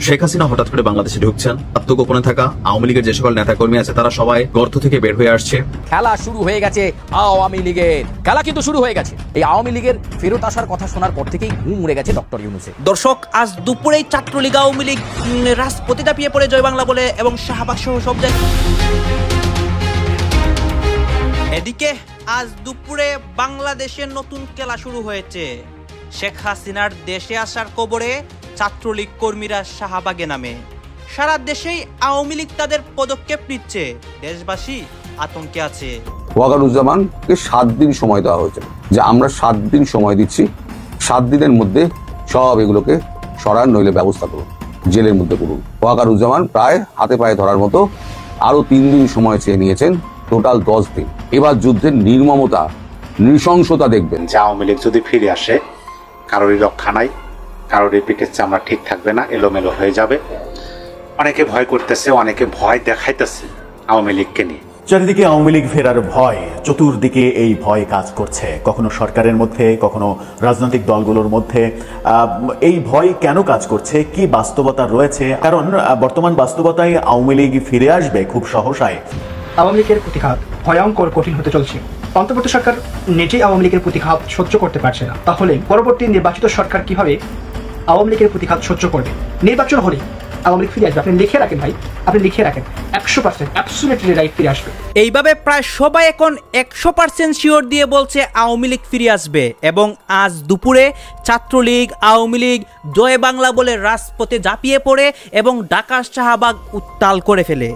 শেখ হাসিনা হঠাৎ করে বাংলাদেশে ঢুকছেন। আত্মগোপনে থাকা আওয়ামী লীগের যে সকল নেতাকর্মী আছে তারা সবাই গর্ত থেকে বের হয়ে আসছে। খেলা শুরু হয়ে গেছে আওয়ামী লীগের। খেলা কিন্তু শুরু হয়ে গেছে। এই আওয়ামী লীগের ফেরত আসার কথা শোনার পর থেকেই ঘুম উড়ে গেছে ডক্টর ইউনূসের। দর্শক, আজ দুপুরেই ছাত্রলীগ আওয়ামী লীগ রাজপথে দাপিয়ে পড়ে জয় বাংলা বলে এবং শাহবাগ সহ সব জায়গায়। এদিকে আজ দুপুরে বাংলাদেশের নতুন খেলা শুরু হয়েছে। শেখ হাসিনার দেশে আসার কবরে ছাত্রলীগ কর্মীরা শাহবাগে নামে। সারা দেশেই আওয়ামী লীগ তাদের পদক্ষেপ নিচ্ছে। দেশবাসী আতঙ্কে আছে। ওয়াকারুজ্জামানকে 7 দিন সময় দেওয়া হয়েছে, যে আমরা 7 দিন সময় দিচ্ছি, 7 দিনের মধ্যে সব এগুলোকে সরান, নইলে ব্যবস্থা করুন, জেলের মধ্যে করুন। ওয়াকারুজ্জামান প্রায় হাতে পায়ে ধরার মতো আরো 3 দিন সময় চেয়ে নিয়েছেন, টোটাল 10 দিন। এবার যুদ্ধের নির্মমতা, নৃশংসতা দেখবেন। যে আওয়ামী লীগ যদি ফিরে আসে, কারোরই রক্ষা নাই, কারোরই পিঠের চামড়া ঠিক থাকবে না, এলোমেলো হয়ে যাবে। অনেকে ভয় করতেছে, অনেকে ভয় দেখাইতেছে আওয়ামী লীগকে নিয়ে। চারিদিকে আওয়ামী লীগ ফেরার ভয়, চতুর্দিকে এই ভয় কাজ করছে, কখনো সরকারের মধ্যে, কখনো রাজনৈতিক দলগুলোর মধ্যে। এই ভয় কেন কাজ করছে, কি বাস্তবতা রয়েছে? কারণ বর্তমান বাস্তবতায় আওয়ামী লীগ ফিরে আসবে খুব সহসায়। আওয়ামী লীগের প্রতিঘাত ভয়ঙ্কর কঠিন হতে চলছে। অন্তর্বর্তী সরকার নিজেই আওয়ামী লীগের প্রতিঘাত সহ্য করতে পারছে না, তাহলে পরবর্তী নির্বাচিত সরকার কিভাবে আওয়ামী লীগের প্রতিঘাত সহ্য করবে? নির্বাচন হলে আওয়ামী লীগ ফিরে আসবে। আপনি লিখে রাখেন ভাই, আপনি লিখে রাখেন, 100% অ্যাবসলিউটলি রাইট ফিরে আসবে। এইভাবে প্রায় সবাই এখন 100% শিওর দিয়ে বলছে আওয়ামী লীগ ফিরে আসবে। এবং আজ দুপুরে ছাত্রলীগ আওয়ামী লীগ জয় বাংলা বলে রাজপথে ঝাঁপিয়ে পড়ে এবং ঢাকার শাহবাগ উত্তাল করে ফেলে।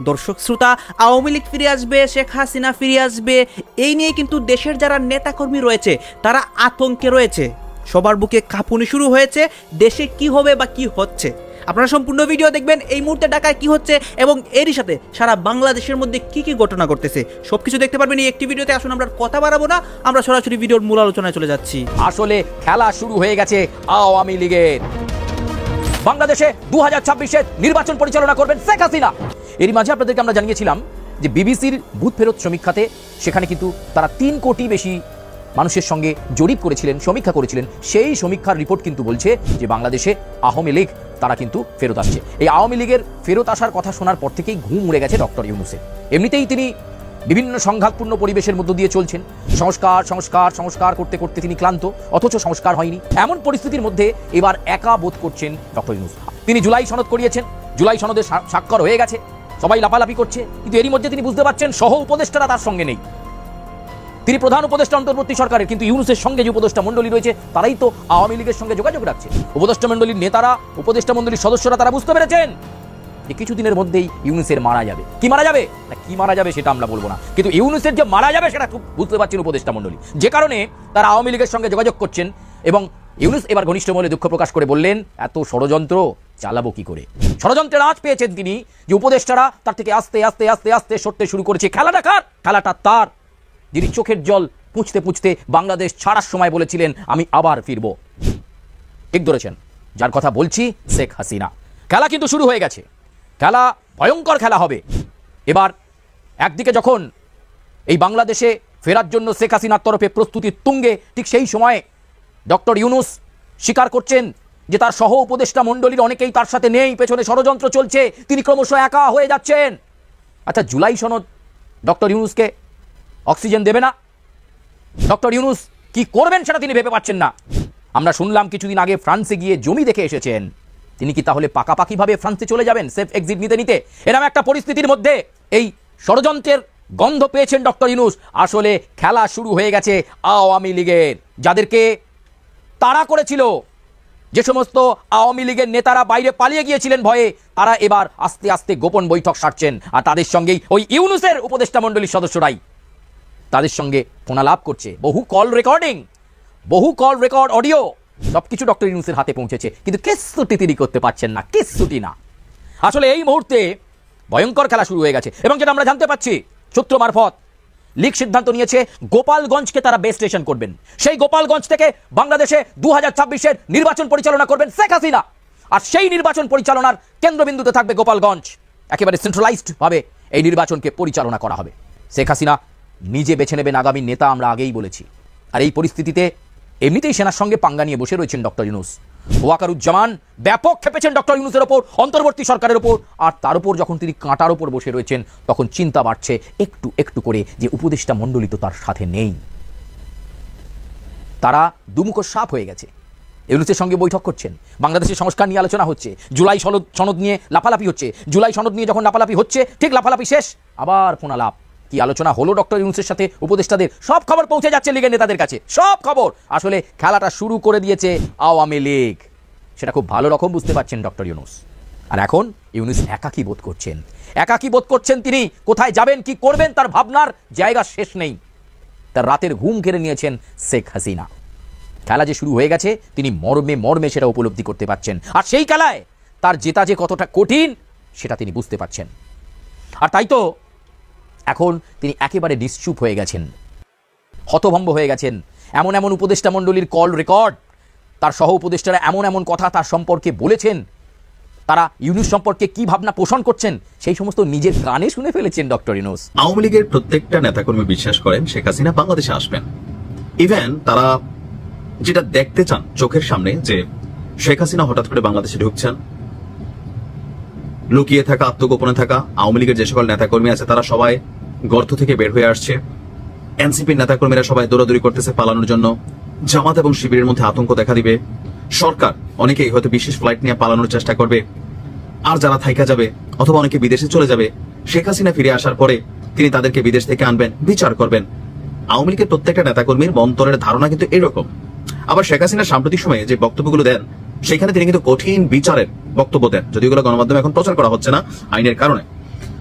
দর্শক শ্রোতা, আওয়ামী লীগ ফিরে আসবে, শেখ হাসিনা ফিরে আসবে, এই নিয়ে কিন্তু দেশের যারা নেতাকর্মী রয়েছে তারা আতঙ্কে রয়েছে। সবার বুকে কাঁপুনি শুরু হয়েছে। দেশে কি হবে বা কি হচ্ছে, আপনারা সম্পূর্ণ ভিডিও দেখবেন। এই মুহূর্তে ঢাকায় কি হচ্ছে এবং এরই সাথে সারা বাংলাদেশের মধ্যে কি কি ঘটনা ঘটতেছে সবকিছু দেখতে পারবেন এই একটি ভিডিওতে। আসুন আমরা কথা বাড়াবো না, আমরা সরাসরি ভিডিওর মূল আলোচনায় চলে যাচ্ছি। আসলে খেলা শুরু হয়ে গেছে আওয়ামী লীগের। বাংলাদেশে 2026-এর নির্বাচন পরিচালনা করবেন শেখ হাসিনা। এরই মাঝে আপনাদেরকে আমরা জানিয়েছিলাম যে বিবিসির ভূত ফেরত সমীক্ষাতে সেখানে কিন্তু তারা 3 কোটি বেশি মানুষের সঙ্গে জরিপ করেছিলেন, সমীক্ষা করেছিলেন। সেই সমীক্ষার রিপোর্ট কিন্তু বলছে যে বাংলাদেশে আওয়ামী লীগ তারা কিন্তু ফেরত আসছে। এই আওয়ামী লীগের ফেরত আসার কথা শোনার পর থেকেই ঘুম উড়ে গেছে ডক্টর ইউনূসের। এমনিতেই তিনি বিভিন্ন সংঘাতপূর্ণ পরিবেশের মধ্য দিয়ে চলছেন। সংস্কার সংস্কার সংস্কার করতে করতে তিনি ক্লান্ত, অথচ সংস্কার হয়নি। এমন পরিস্থিতির মধ্যে এবার একা বোধ করছেন ডক্টর ইউনূস। তিনি জুলাই সনদ করিয়েছেন, জুলাই সনদের স্বাক্ষর হয়ে গেছে, সবাই লাফালাফি করছে, কিন্তু এরই মধ্যে তিনি বুঝতে পারছেন সহ উপদেষ্টারা তার সঙ্গে নেই। তিনি প্রধান উপদেষ্টা অন্তর্বর্তী সরকারের, কিন্তু ইউনূসের সঙ্গে যে উপদেষ্টা মণ্ডলী রয়েছে তারাই তো আওয়ামী লীগের সঙ্গে যোগাযোগ রাখছে। উপদেষ্টা মণ্ডলীর নেতারা, উপদেষ্টা মণ্ডলীর সদস্যরা তারা বুঝতে পেরেছেন যে কিছুদিনের মধ্যেই ইউনূসের মারা যাবে। কি মারা যাবে না কি মারা যাবে সেটা আমরা বলবো না, কিন্তু ইউনূসের যে মারা যাবে সেটা খুব বুঝতে পারছেন উপদেষ্টা মণ্ডলী, যে কারণে তারা আওয়ামী লীগের সঙ্গে যোগাযোগ করছেন। এবং ইউনূস এবার ঘনিষ্ঠ মহলে দুঃখ প্রকাশ করে বললেন, এত ষড়যন্ত্র চালাবো কি করে? ষড়যন্ত্রের আঁচ পেয়েছেন তিনি, যে উপদেষ্টারা তার থেকে আস্তে আস্তে আস্তে আস্তে সরতে শুরু করেছে। খেলাটা কার? খেলাটা তার, যিনি চোখের জল পুঁছতে পুঁছতে বাংলাদেশ ছাড়ার সময় বলেছিলেন আমি আবার ফিরব। ঠিক ধরেছেন, যার কথা বলছি শেখ হাসিনা। খেলা কিন্তু শুরু হয়ে গেছে। খেলা ভয়ঙ্কর খেলা হবে। এবার একদিকে যখন এই বাংলাদেশে ফেরার জন্য শেখ হাসিনার তরফে প্রস্তুতির তুঙ্গে, ঠিক সেই সময়ে ডক্টর ইউনূস স্বীকার করছেন যে তার সহ উপদেষ্টা মণ্ডলীর অনেকেই তার সাথে নেই, পেছনে ষড়যন্ত্র চলছে, তিনি ক্রমশ একা হয়ে যাচ্ছেন। আচ্ছা, জুলাই সনদ ডক্টর ইউনূসকে অক্সিজেন দেবে না? ডক্টর ইউনূস কি করবেন সেটা তিনি ভেবে পাচ্ছেন না। আমরা শুনলাম কিছুদিন আগে ফ্রান্সে গিয়ে জমি দেখে এসেছেন। তিনি কি তাহলে পাকাপাকিভাবে ফ্রান্সে চলে যাবেন সেফ এক্সিট নিতে নিতে? এরকম একটা পরিস্থিতির মধ্যে এই ষড়যন্ত্রের গন্ধ পেয়েছেন ডক্টর ইউনূস। আসলে খেলা শুরু হয়ে গেছে আওয়ামী লীগের। যাদেরকে তাড়া করেছিল, যে সমস্ত আওয়ামী লীগের নেতারা বাইরে পালিয়ে গিয়েছিলেন ভয়ে, তারা এবার আস্তে আস্তে গোপন বৈঠক সারছেন। আর তাদের সঙ্গেই ওই ইউনূসের উপদেষ্টা মণ্ডলীর সদস্যরাই তাদের সঙ্গে ফোনালাপ করছে। বহু কল রেকর্ড অডিও সবকিছু ডক্টর ইউনূসের হাতে পৌঁছেছে, কিন্তু কিচ্ছুটি তিনি করতে পারছেন না, কিচ্ছুটি না। আসলে এই মুহূর্তে ভয়ঙ্কর খেলা শুরু হয়ে গেছে। এবং যেটা আমরা জানতে পাচ্ছি সূত্র মারফত, লীগ সিদ্ধান্ত নিয়েছে গোপালগঞ্জকে তারা বেস স্টেশন করবেন। সেই গোপালগঞ্জ থেকে বাংলাদেশে 2026-এর নির্বাচন পরিচালনা করবেন শেখ হাসিনা। আর সেই নির্বাচন পরিচালনার কেন্দ্রবিন্দুতে থাকবে গোপালগঞ্জ। একেবারে সেন্ট্রালাইজড ভাবে এই নির্বাচনকে পরিচালনা করা হবে। শেখ হাসিনা নিজে বেছে নেবেন আগামী নেতা, আমরা আগেই বলেছি। আর এই পরিস্থিতিতে এমনিতেই সেনার সঙ্গে পাঙ্গা নিয়ে বসে রয়েছেন ডক্টর ইউনূস। ওয়াকারুজ্জামান ব্যাপক খেপেছেন ডক্টর ইউনূসের ওপর, অন্তর্বর্তী সরকারের ওপর, আর তার উপর যখন তিনি কাঁটার ওপর বসে রয়েছেন তখন চিন্তা বাড়ছে একটু একটু করে যে উপদেষ্টা মণ্ডলী তো তার সাথে নেই, তারা দুমুখো সাপ হয়ে গেছে। ইউনূসের সঙ্গে বৈঠক করছেন, বাংলাদেশের সংস্কার নিয়ে আলোচনা হচ্ছে, জুলাই সনদ নিয়ে লাফালাফি হচ্ছে, জুলাই সনদ নিয়ে যখন লাফালাফি হচ্ছে ঠিক লাফালাফি শেষ আবার ফোনালাপ। কি আলোচনা হলো ডক্টর ইউনূসের সাথে উপদেষ্টাদের, সব খবর পৌঁছে যাচ্ছে লীগের নেতাদের কাছে, সব খবর। আসলে খেলাটা শুরু করে দিয়েছে আওয়ামী লীগ, সেটা খুব ভালো রকম বুঝতে পারছেন ডক্টর ইউনূস। আর এখন ইউনূস একাকী বোধ করছেন, একাকী বোধ করছেন। তিনি কোথায় যাবেন, কি করবেন তার ভাবনার জায়গা শেষ নেই। তার রাতের ঘুম কেড়ে নিয়েছেন শেখ হাসিনা। খেলা যে শুরু হয়ে গেছে তিনি মর্মে মর্মে সেটা উপলব্ধি করতে পারছেন, আর সেই খেলায় তার জেতা যে কতটা কঠিন সেটা তিনি বুঝতে পারছেন। আর তাই তো এখন তিনি একেবারে নিশ্চুপ হয়ে গেছেন, হতভম্ব হয়ে গেছেন। এমন এমন উপদেষ্টা মণ্ডলীর কল রেকর্ড, তার সহ উপদেষ্টারা এমন এমন কথা তার সম্পর্কে বলেছেন, তারা ইউনূস সম্পর্কে কি ভাবনা পোষণ করছেন সেই সমস্ত নিজের কানে শুনে ফেলেছেন ডক্টর ইউনূস। আওয়ামী লীগের প্রত্যেকটা নেতাকর্মী বিশ্বাস করেন শেখ হাসিনা বাংলাদেশে আসবেন। ইভেন তারা যেটা দেখতে চান চোখের সামনে যে শেখ হাসিনা হঠাৎ করে বাংলাদেশে ঢুকছেন, লুকিয়ে থাকা আত্মগোপনে থাকা আওয়ামী লীগের যে সকল নেতাকর্মী আছে তারা সবাই গর্ত থেকে বের হয়ে আসছে, এনসিপির নেতাকর্মীরা সবাই দৌড়াদৌড়ি করতেছে পালানোর জন্য, জামাত এবং শিবিরের মধ্যে আতঙ্ক দেখা দিবে, সরকার অনেকেই হয়তো বিশেষ ফ্লাইট নিয়ে পালানোর চেষ্টা করবে, আর যারা থাইকা যাবে অথবা অনেকে বিদেশে চলে যাবে, শেখ হাসিনা ফিরে আসার পরে তিনি তাদেরকে বিদেশ থেকে আনবেন, বিচার করবেন। আওয়ামী লীগের প্রত্যেকটা নেতাকর্মীর মন্তরের ধারণা কিন্তু এরকম। আবার শেখ হাসিনা সাম্প্রতিক সময়ে যে বক্তব্যগুলো দেন সেখানে তিনি কিন্তু কঠিন বিচারের বক্তব্য দেন, যদিও এগুলো গণমাধ্যমে এখন প্রচার করা হচ্ছে না আইনের কারণে।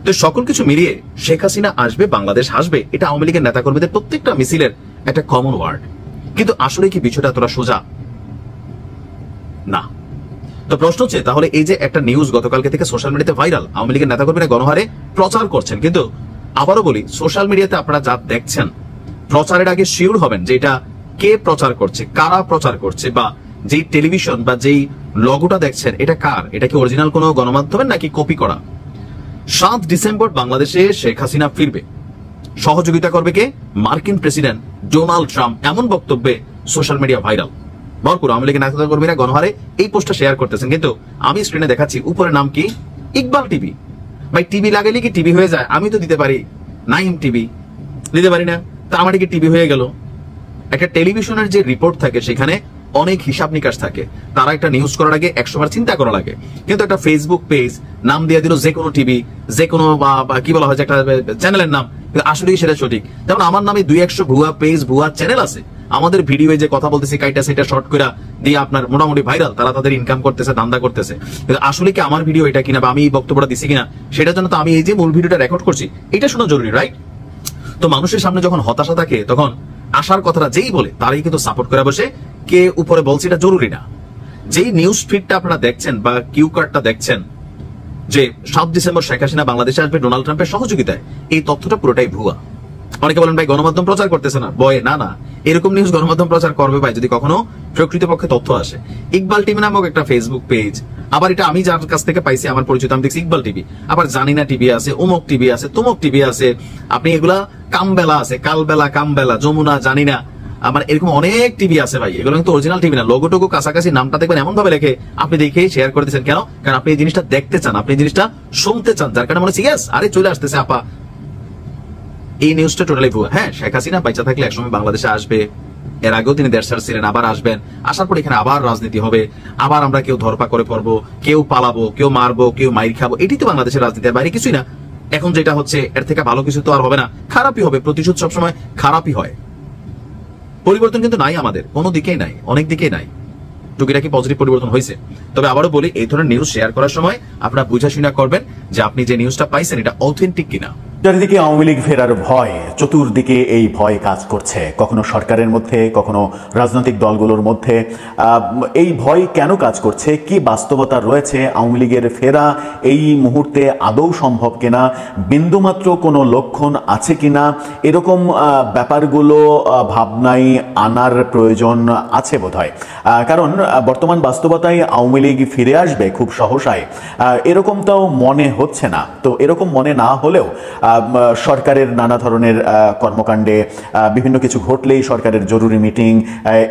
তো সকল কিছু মিলিয়ে শেখ হাসিনা আসবে, বাংলাদেশ আসবে, এটা আওয়ামী লীগের নেতাকর্মীদের প্রত্যেকটা মিছিলের একটা কমন ওয়ার্ড। কিন্তু আসলে কি বিষয়টা এতটা সোজা না। তো প্রশ্ন হচ্ছে তাহলে এই যে একটা নিউজ গতকালকে থেকে সোশ্যাল মিডিয়াতে ভাইরাল, আওয়ামী লীগের নেতাকর্মীরা গণহারে প্রচার করছেন, কিন্তু আবারও বলি সোশ্যাল মিডিয়াতে আপনারা যা দেখছেন প্রচারের আগে শিওর হবেন যে এটা কে প্রচার করছে, কারা প্রচার করছে, বা যেই টেলিভিশন বা যেই লগোটা দেখছেন এটা কার, এটা কি অরিজিনাল কোনো গণমাধ্যমের নাকি কপি করা। 7 ডিসেম্বর বাংলাদেশে শেখ হাসিনা ফিরবে, সহযোগিতা করবে কে, মার্কিন প্রেসিডেন্ট ডোনাল্ড ট্রাম্প, এমন বক্তব্যে সোশ্যাল মিডিয়া ভাইরাল। ভরপুর আওয়ামী লীগের নেতাকর্মীরা গণহারে এই পোস্টটা শেয়ার করতেছেন, কিন্তু আমি স্ক্রিনে দেখাচ্ছি উপরে নাম কি, ইকবাল টিভি। ভাই টিভি লাগাইলে কি টিভি হয়ে যায়? আমি তো দিতে পারি নাইম টিভি, দিতে পারি না, তা আমার কি টিভি হয়ে গেল? একটা টেলিভিশনের যে রিপোর্ট থাকে সেখানে অনেক হিসাব নিকাশ থাকে, তারা একটা নিউজ করার আগে 100 বার চিন্তা করা লাগে। কিন্তু একটা ফেসবুক পেজ নাম দিয়ে দিল যে কোনো টিভি, যে কোনো কি বলা হয় একটা চ্যানেলের নাম, কিন্তু আসলে সেটা সঠিক। যেমন আমার নামে 200 ভুয়া পেজ, ভুয়া চ্যানেল আছে, আমাদের ভিডিও যে কথা বলতেছি কাইটা সেটা শর্ট করে দিয়ে আপনার মোটামুটি ভাইরাল, তারা তাদের ইনকাম করতেছে, ধান্দা করতেছে। কিন্তু আসলে কি আমার ভিডিও এটা কিনা বা আমি এই বক্তব্যটা দিছি কিনা সেটার জন্য তো আমি এই যে মূল ভিডিওটা রেকর্ড করছি এটা শোনা জরুরি, রাইট? তো মানুষের সামনে যখন হতাশা থাকে তখন আসার কথাটা যেই বলে তারাই কিন্তু সাপোর্ট করে বসে, কে উপরে বলছে এটা জরুরি না। যেই নিউজ ফিডটা আপনারা দেখছেন বা কিউ কার্ডটা দেখছেন যে 7 ডিসেম্বর শেখ হাসিনা বাংলাদেশে আসবে ডোনাল্ড ট্রাম্পের সহযোগিতায়, এই তথ্যটা পুরোটাই ভুয়া। অনেকে বলেন ভাই গণমাধ্যম প্রচার করতেছে না, বয়ে না, এরকম নিউজ গণমাধ্যম প্রচার করবে ভাই যদি কখনো প্রকৃতপক্ষে তথ্য আসে। ইকবাল টিভি নামক একটা ফেসবুক পেজ, আবার এটা আমি যার কাছ থেকে পাইছি আমার পরিচিত, আমি দেখছি ইকবাল টিভি, আবার জানিনা টিভি আছে, অমুক টিভি আছে, তমুক টিভি আছে, আপনি এগুলা কামবেলা আছে, কালবেলা, কামবেলা, যমুনা, জানিনা, আমার এরকম অনেক টিভি আছে ভাই, এগুলো কিন্তু অরিজিনাল টিভি না। লোগোটুকু কাছাকাছি নামটা দেখবেন এমন ভাবে লেখে, আপনি দেখে শেয়ার করে দিচ্ছেন কেন? কারণ আপনি এই জিনিসটা দেখতে চান, আপনি এই জিনিসটা শুনতে চান, যার কারণে মনে হচ্ছে ইয়েস, আরে চলে আসতেছে আপা। এই নিউজটা টোটালি ভুয়া। হ্যাঁ, শেখ হাসিনা বাইচা থাকলে একসময় বাংলাদেশে আসবে, এর আগেও তিনি দেশ ছাড়ছিলেন, আবার আসবেন, আসার পর এখানে আবার রাজনীতি হবে, আবার আমরা কেউ ধরপা করে পড়বো, কেউ পালাবো, কেউ মারবো, কেউ মাইর খাবো, এটি তো বাংলাদেশের রাজনীতি, আর বাইরে কিছুই না। এখন যেটা হচ্ছে এর থেকে ভালো কিছু তো আর হবে না, খারাপই হবে। প্রতিশোধ সবসময় খারাপই হয়, পরিবর্তন কিন্তু নাই, আমাদের কোনো দিকেই নাই, অনেক দিকেই নাই, টুকিটাকি পজিটিভ পরিবর্তন হয়েছে। তবে আবারও বলি এই ধরনের নিউজ শেয়ার করার সময় আপনারা বুঝাশুনা করবেন যে আপনি যে নিউজটা পাইছেন এটা অথেন্টিক কিনা। চারিদিকে আওয়ামী লীগ ফেরার ভয়, চতুর্দিকে এই ভয় কাজ করছে, কখনো সরকারের মধ্যে, কখনো রাজনৈতিক দলগুলোর মধ্যে। এই ভয় কেন কাজ করছে, কি বাস্তবতা রয়েছে, আওয়ামী লীগের ফেরা এই মুহূর্তে আদৌ সম্ভব কিনা, বিন্দুমাত্র কোনো লক্ষণ আছে কিনা, এরকম ব্যাপারগুলো ভাবনায় আনার প্রয়োজন আছে বোধহয়। কারণ বর্তমান বাস্তবতায় আওয়ামী লীগ ফিরে আসবে খুব সহসায় এরকমটাও মনে হচ্ছে না। তো এরকম মনে না হলেও সরকারের নানা ধরনের কর্মকাণ্ডে বিভিন্ন কিছু ঘটলেই সরকারের জরুরি মিটিং,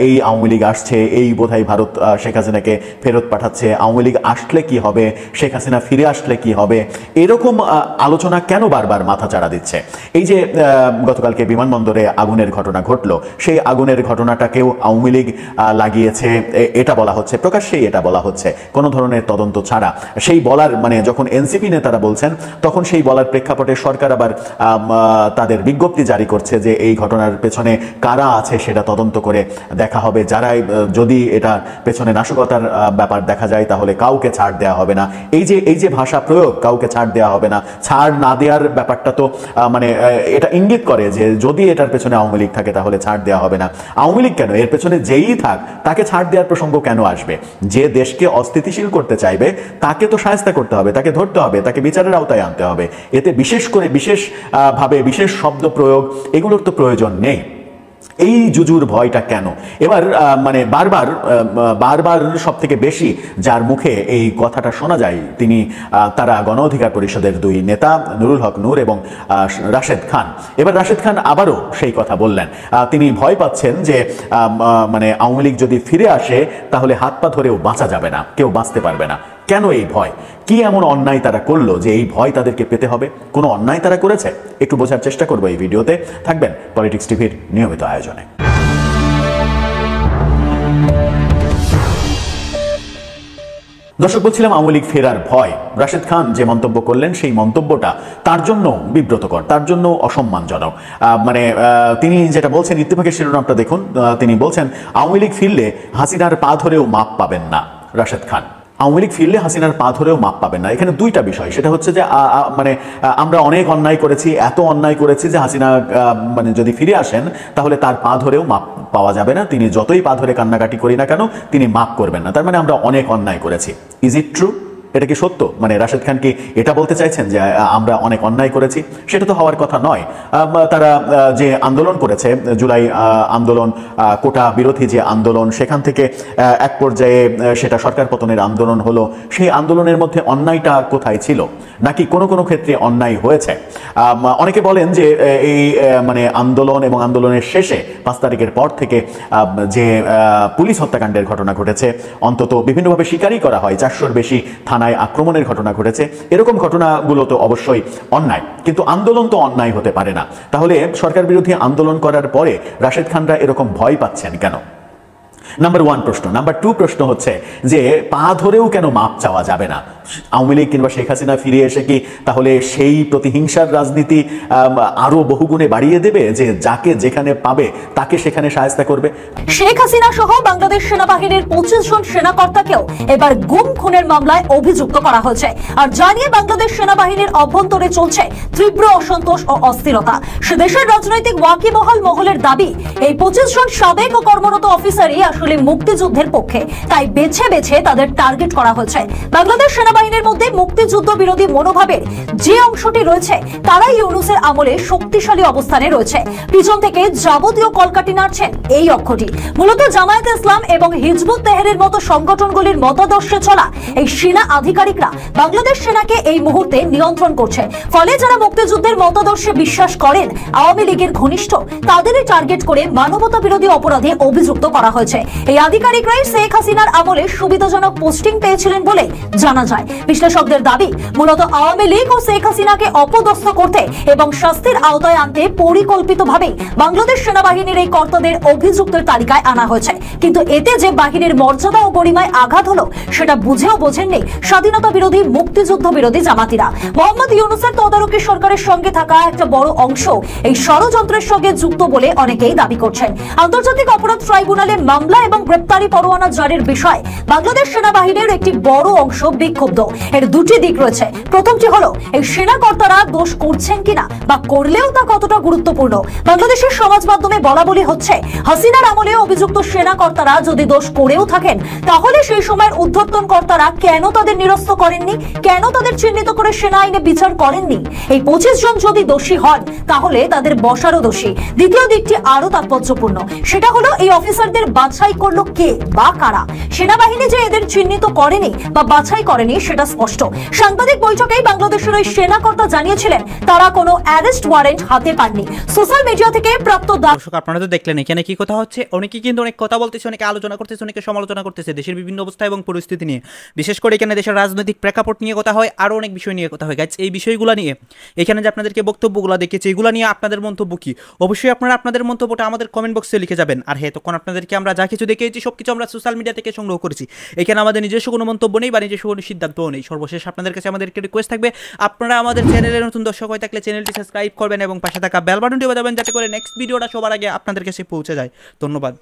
এই আওয়ামী লীগ আসছে, এই বোধহয় ভারত শেখ হাসিনাকে ফেরত পাঠাচ্ছে, আওয়ামী লীগ আসলে কি হবে, শেখ হাসিনা ফিরে আসলে কি হবে, এরকম আলোচনা কেন বারবার মাথা চাড়া দিচ্ছে? এই যে গতকালকে বিমানবন্দরে আগুনের ঘটনা ঘটলো, সেই আগুনের ঘটনাটাকেও আওয়ামী লীগ লাগিয়েছে এটা বলা হচ্ছে, প্রকাশ্যেই এটা বলা হচ্ছে কোনো ধরনের তদন্ত ছাড়া। সেই বলার মানে যখন এনসিপি নেতারা বলছেন তখন সেই বলার প্রেক্ষাপটে সরকার আবার তাদের বিজ্ঞপ্তি জারি করছে যে এই ঘটনার পেছনে কারা আছে সেটা তদন্ত করে দেখা হবে, যারাই যদি এটা পেছনে নাশকতার ব্যাপার দেখা যায় তাহলে কাউকে ছাড় দেওয়া হবে না। এই যে ভাষা প্রয়োগ, কাউকে ছাড় দেওয়া হবে না, ছাড় না দেওয়ার ব্যাপারটা তো মানে এটা ইঙ্গিত করে যে যদি এটার পেছনে আওয়ামী লীগ থাকে তাহলে ছাড় দেওয়া হবে না। আওয়ামী লীগ কেন, এর পেছনে যেই থাক তাকে ছাড় দেওয়ার প্রসঙ্গ কেন আসবে? যে দেশকে অস্থিতিশীল করতে চাইবে তাকে তো শায়েস্তা করতে হবে, তাকে ধরতে হবে, তাকে বিচারের আওতায় আনতে হবে। এতে বিশেষ করে বিশেষভাবে বিশেষ শব্দ প্রয়োগ এগুলোর তো প্রয়োজন নেই। এই জুজুর ভয়টা কেন? এবার মানে বারবার সব থেকে বেশি যার মুখে এই কথাটা শোনা যায় তারা গণ অধিকার পরিষদের দুই নেতা নুরুল হক নূর এবং রাশেদ খান। এবার রাশেদ খান আবারও সেই কথা বললেন, তিনি ভয় পাচ্ছেন যে মানে আওয়ামী লীগ যদি ফিরে আসে তাহলে হাত পা ধরেও বাঁচা যাবে না, কেউ বাঁচতে পারবে না। কেন এই ভয়? কি এমন অন্যায় তারা করলো যে এই ভয় তাদেরকে পেতে হবে? কোনো অন্যায় তারা করেছে? একটু বোঝার চেষ্টা করবো এই ভিডিওতে। থাকবেন পলিটিক্স টিভির নিয়মিত আয়োজনে। দর্শক, বলছিলাম আওয়ামী লীগ ফেরার ভয়। রাশেদ খান যে মন্তব্য করলেন সেই মন্তব্যটা তার জন্য বিব্রতকর, তার জন্য অসম্মানজনক। মানে তিনি যেটা বলছেন, ইত্তেফাকের শিরোনামটা দেখুন, তিনি বলছেন আওয়ামী লীগ ফিরলে হাসিনার পা ধরেও মাপ পাবেন না। রাশেদ খান, আওয়ামী লীগ ফিরলে হাসিনার পা ধরেও মাপ পাবেন না। এখানে দুইটা বিষয়, সেটা হচ্ছে যে মানে আমরা অনেক অন্যায় করেছি, এত অন্যায় করেছি যে হাসিনা মানে যদি ফিরে আসেন তাহলে তার পা ধরেও মাপ পাওয়া যাবে না, তিনি যতই পা ধরে কান্নাকাটি করি না কেন তিনি মাপ করবেন না। তার মানে আমরা অনেক অন্যায় করেছি। Is it true? এটা কি সত্য? মানে রাশেদ খান কি এটা বলতে চাইছেন যে আমরা অনেক অন্যায় করেছি? সেটা তো হওয়ার কথা নয়। তারা যে আন্দোলন করেছে, জুলাই আন্দোলন, কোটা বিরোধী যে আন্দোলন, সেখান থেকে এক পর্যায়ে সেটা সরকার পতনের আন্দোলন হলো। সেই আন্দোলনের মধ্যে অন্যায়টা কোথায় ছিল? নাকি কোনো কোনো ক্ষেত্রে অন্যায় হয়েছে? অনেকে বলেন যে এই মানে আন্দোলন এবং আন্দোলনের শেষে ৫ তারিখের পর থেকে যে পুলিশ হত্যাকাণ্ডের ঘটনা ঘটেছে, অন্তত বিভিন্নভাবে স্বীকারই করা হয় ৪০০-র বেশি থানায় আক্রমণের ঘটনা ঘটেছে। এরকম ঘটনাগুলো তো অবশ্যই অন্যায়, কিন্তু আন্দোলন তো অন্যায় হতে পারে না। তাহলে সরকার বিরোধী আন্দোলন করার পরে রাশেদ খানরা এরকম ভয় পাচ্ছেন কেন? নাম্বার 1 প্রশ্ন। নাম্বার 2 প্রশ্ন হচ্ছে যে পা ধরেও কেন মাপ চাওয়া যাবে না? আওয়ামী লীগ কিংবা শেখ হাসিনা ফিরে এসে কি তাহলে সেই প্রতিহিংসার রাজনীতি আরো বহুগুণে বাড়িয়ে দেবে, যে যাকে যেখানে পাবে তাকে সেখানে শায়েস্তা করবে? শেখ হাসিনা সহ বাংলাদেশ সেনাবাহিনীর ২৫ জন সেনাকর্তাকেও এবার গুম খুনের মামলায় অভিযুক্ত করা হয়েছে। আর জানিয়ে বাংলাদেশ সেনাবাহিনীর অভ্যন্তরে চলছে তীব্র অসন্তোষ ও অস্থিরতা। সে দেশের রাজনৈতিক ওয়াকিবহাল মহলের দাবি এই ২৫ জন সাবেক ও কর্মরত অফিসারই আসলে মুক্তিযুদ্ধের পক্ষে, তাই বেছে বেছে তাদের টার্গেট করা হয়েছে। বাংলাদেশ সেনাবাহিনীর মধ্যে মুক্তিযুদ্ধ বিরোধী মনোভাবের যে অংশটি রয়েছে তারাই ইউনূসের আমলে শক্তিশালী অবস্থানে রয়েছে। পিছন থেকে যাবতীয় কলকাঠি নাড়ছেন এই অক্ষটি। মূলত জামায়াতে ইসলাম এবং হিজবুত তাহরীরের মতো সংগঠনগুলির মতাদর্শে চলা এই সেনা আধিকারিকরা বাংলাদেশ সেনাকে এই মুহূর্তে নিয়ন্ত্রণ করছে। ফলে যারা মুক্তিযুদ্ধের মতাদর্শে বিশ্বাস করেন, আওয়ামী লীগের ঘনিষ্ঠ, তাদেরই টার্গেট করে মানবতা বিরোধী অপরাধে অভিযুক্ত করা হয়েছে। এই আধিকারিকরাই শেখ হাসিনার আমলে সুবিধাজনক পোস্টিং পেয়েছিলেন বলে জানা যায়। বিশ্লেষকদের দাবি, মূলত আওয়ামী লীগ ও শেখ হাসিনাকে অপদস্থ করতে এবং শাস্তির আওতায় আনতে পরিকল্পিতভাবে বাংলাদেশ সেনাবাহিনীর এই কর্তাদের অভিযুক্তের তালিকায় আনা হয়েছে। কিন্তু এতে যে বাহিনীর মর্যাদা ও গরিমায় আঘাত হলো সেটা বুঝেও বোঝেননি স্বাধীনতা বিরোধী, মুক্তিযুদ্ধ বিরোধী জামাতিরা। মোহাম্মদ ইউনূসের তদারকি সরকারের সঙ্গে থাকা একটা বড় অংশ এই ষড়যন্ত্রের সঙ্গে যুক্ত বলে অনেকেই দাবি করছেন। আন্তর্জাতিক অপরাধ ট্রাইব্যুনালে মামলা এবং গ্রেপ্তারি পরোয়ানা জারির বিষয়ে বাংলাদেশ সেনাবাহিনীর একটি বড় অংশ বিক্ষুব্ধ। এর দুটি দিক রয়েছে। প্রথমটি হলো এই সেনাকর্তারা দোষ করছেন কিনা বা করলেও তা কতটা গুরুত্বপূর্ণ। বাংলাদেশের সমাজ মাধ্যমে বলা বলি হচ্ছে, হাসিনার আমলে অভিযুক্ত সেনাকর্তারা যদি দোষ করেও থাকেন তাহলে সেই সময়ের ঊর্ধ্বতন কর্তারা কেন তাদের নিরস্ত করেননি, কেন তাদের চিহ্নিত করে সেনা আইনে বিচার করেননি? এই ২৫ জন যদি দোষী হন তাহলে তাদের বসারও দোষী। দ্বিতীয় দিকটি আরো তাৎপর্যপূর্ণ, সেটা হলো এই অফিসারদের বাছাই বাছাই করলো কে বা কারা? সেনাবাহিনী যে এদের চিহ্নিত করেনি বা বাছাই করেনি সেটা স্পষ্ট। সাংবাদিক বৈঠকেই বাংলাদেশের ওই সেনাকর্তা জানিয়েছিলেন তারা কোনো অ্যারেস্ট ওয়ারেন্ট হাতে পাননি। সোশ্যাল মিডিয়া থেকে প্রাপ্ত দর্শক আপনারা তো দেখলেন এখানে কি কথা হচ্ছে। অনেকে কিন্তু অনেক কথা বলতেছে, অনেকে আলোচনা করতেছে, অনেকে সমালোচনা করতেছে দেশের বিভিন্ন অবস্থা এবং পরিস্থিতি নিয়ে। বিশেষ করে এখানে দেশের রাজনৈতিক প্রেক্ষাপট নিয়ে কথা হয়, আরও অনেক বিষয় নিয়ে কথা হয়। গাইজ এই বিষয়গুলো নিয়ে এখানে যে আপনাদেরকে বক্তব্যগুলো দেখেছি এগুলো নিয়ে আপনাদের মন্তব্য কি? অবশ্যই আপনারা আপনাদের মন্তব্যটা আমাদের কমেন্ট বক্সে লিখে যাবেন। আর হ্যাঁ, তখন আপনাদেরকে আমরা যা কিছু দেখেছি সবকিছু আমরা সোশ্যাল মিডিয়া থেকে সংগ্রহ করেছি। এখানে আমাদের নিজস্ব কোনো মন্তব্য নেই বা নিজস্ব কোনো সিদ্ধান্তও নেই। সর্বশেষ আপনাদের কাছে আমাদেরকে রিকোয়েস্ট থাকবে আপনারা আমাদের চ্যানেলের নতুন দর্শক হয়ে থাকলে চ্যানেলটি সাবস্ক্রাইব করবেন এবং পাশে থাকা বেল বাটনটি বাজাবেন যাতে করে নেক্সট ভিডিওটা সবার আগে আপনাদের কাছে পৌঁছে যায়। ধন্যবাদ।